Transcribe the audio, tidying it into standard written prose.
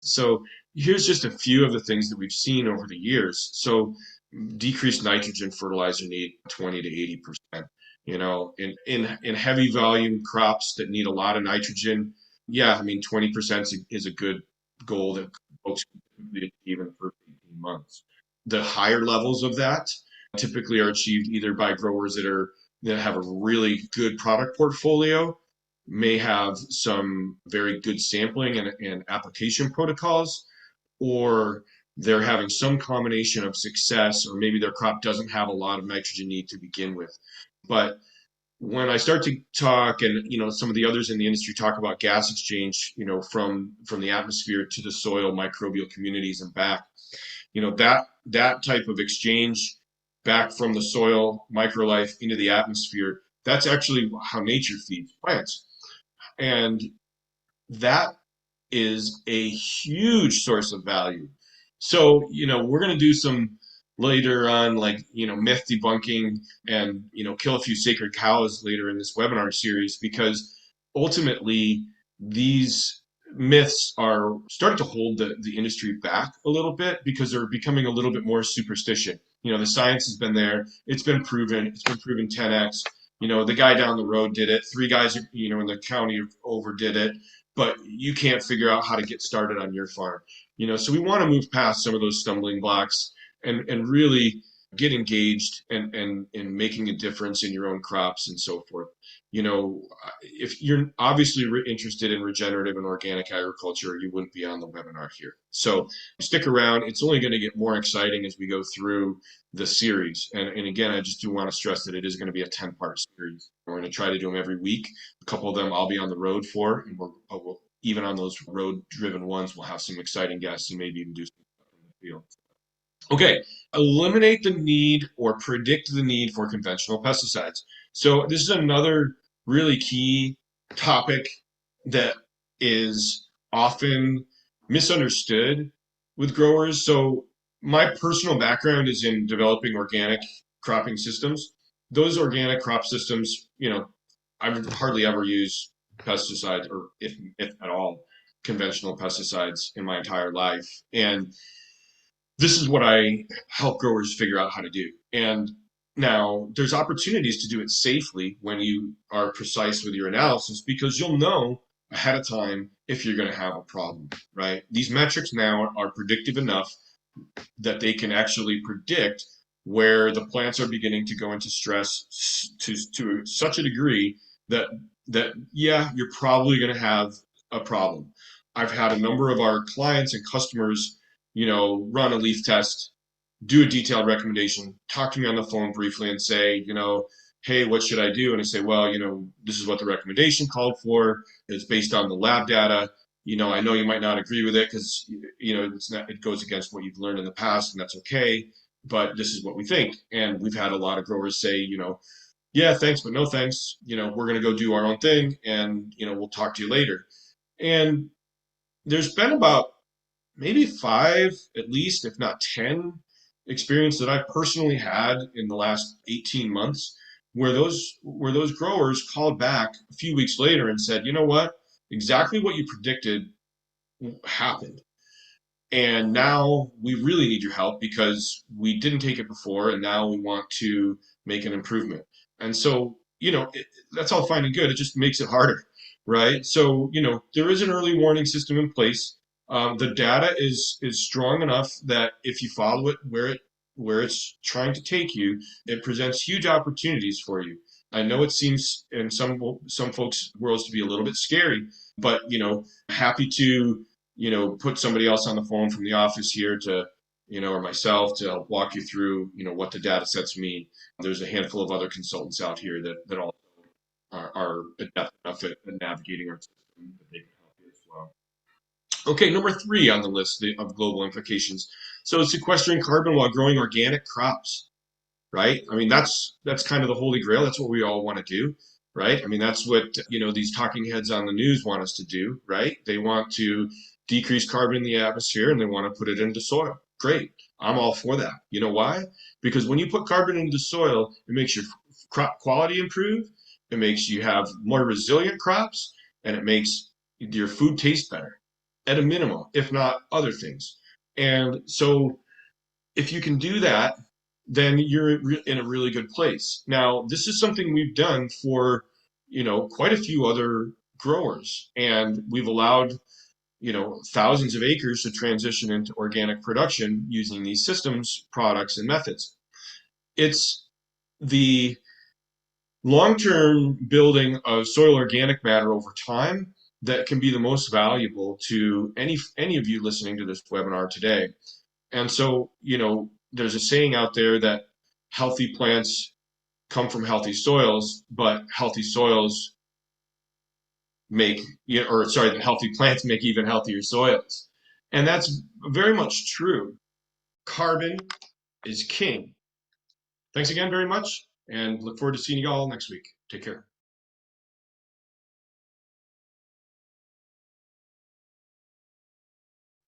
So here's just a few of the things that we've seen over the years. So decreased nitrogen fertilizer need 20 to 80%. In heavy volume crops that need a lot of nitrogen, yeah, I mean 20% is a good goal that folks can achieve in the first 18 months. The higher levels of that typically are achieved either by growers that have a really good product portfolio, may have some very good sampling and application protocols, or they're having some combination of success, or maybe their crop doesn't have a lot of nitrogen need to begin with. But when I start to talk, and some of the others in the industry talk about gas exchange, from the atmosphere to the soil microbial communities and back, that type of exchange back from the soil microlife into the atmosphere, that's actually how nature feeds plants. And that is a huge source of value. So, we're going to do some later on, like, myth debunking and, kill a few sacred cows later in this webinar series, because ultimately these myths are starting to hold the industry back a little bit because they're becoming a little bit more superstition. The science has been there. It's been proven. 10x. The guy down the road did it. Three guys, in the county over did it, but you can't figure out how to get started on your farm. So we want to move past some of those stumbling blocks and really get engaged and making a difference in your own crops and so forth. If you're obviously interested in regenerative and organic agriculture, you wouldn't be on the webinar here. So stick around. It's only going to get more exciting as we go through the series. And again, I just do want to stress that it is going to be a 10-part series. We're going to try to do them every week. A couple of them I'll be on the road for, and we'll even on those road-driven ones, we'll have some exciting guests and maybe even do some stuff in the field. Okay, eliminate the need or predict the need for conventional pesticides. So this is another really key topic that is often misunderstood with growers. So my personal background is in developing organic cropping systems. Those organic crop systems, I've hardly ever used pesticides, or if at all, conventional pesticides in my entire life. And this is what I help growers figure out how to do. And now there's opportunities to do it safely when you are precise with your analysis, because you'll know ahead of time if you're going to have a problem, right? These metrics now are predictive enough that they can actually predict where the plants are beginning to go into stress to such a degree that yeah, you're probably going to have a problem. I've had a number of our clients and customers, run a leaf test, do a detailed recommendation, talk to me on the phone briefly and say, hey, what should I do? And I say, well, this is what the recommendation called for. It's based on the lab data. I know you might not agree with it because, it goes against what you've learned in the past, and that's okay, but this is what we think. And we've had a lot of growers say, yeah, thanks, but no thanks. We're going to go do our own thing, and, we'll talk to you later. And there's been about maybe 5, at least, if not 10, experience that I've personally had in the last 18 months where those growers called back a few weeks later and said, you know what, exactly what you predicted happened. And now we really need your help because we didn't take it before, and now we want to make an improvement. And so, that's all fine and good. It just makes it harder, right? So, there is an early warning system in place. The data is strong enough that if you follow it where it's trying to take you, it presents huge opportunities for you. I know it seems in some folks' worlds to be a little bit scary, but happy to put somebody else on the phone from the office here to or myself to walk you through what the data sets mean. There's a handful of other consultants out here that also are adept enough at navigating our system that they can help you as well. Okay, number 3 on the list of global implications. So sequestering carbon while growing organic crops, right? I mean, that's kind of the holy grail. That's what we all want to do, right? I mean, that's what, these talking heads on the news want us to do, right? They want to decrease carbon in the atmosphere and they want to put it into soil. Great. I'm all for that. You know why? Because when you put carbon into the soil, it makes your crop quality improve. It makes you have more resilient crops, and it makes your food taste better. at a minimum, if not other things. And so if you can do that, then you're in a really good place. Now, this is something we've done for, quite a few other growers, and we've allowed, thousands of acres to transition into organic production using these systems, products, and methods. It's the long-term building of soil organic matter over time that can be the most valuable to any of you listening to this webinar today. And so, there's a saying out there that healthy plants come from healthy soils, but healthy soils make, healthy plants make even healthier soils. And that's very much true. Carbon is king. Thanks again very much, and look forward to seeing you all next week. Take care.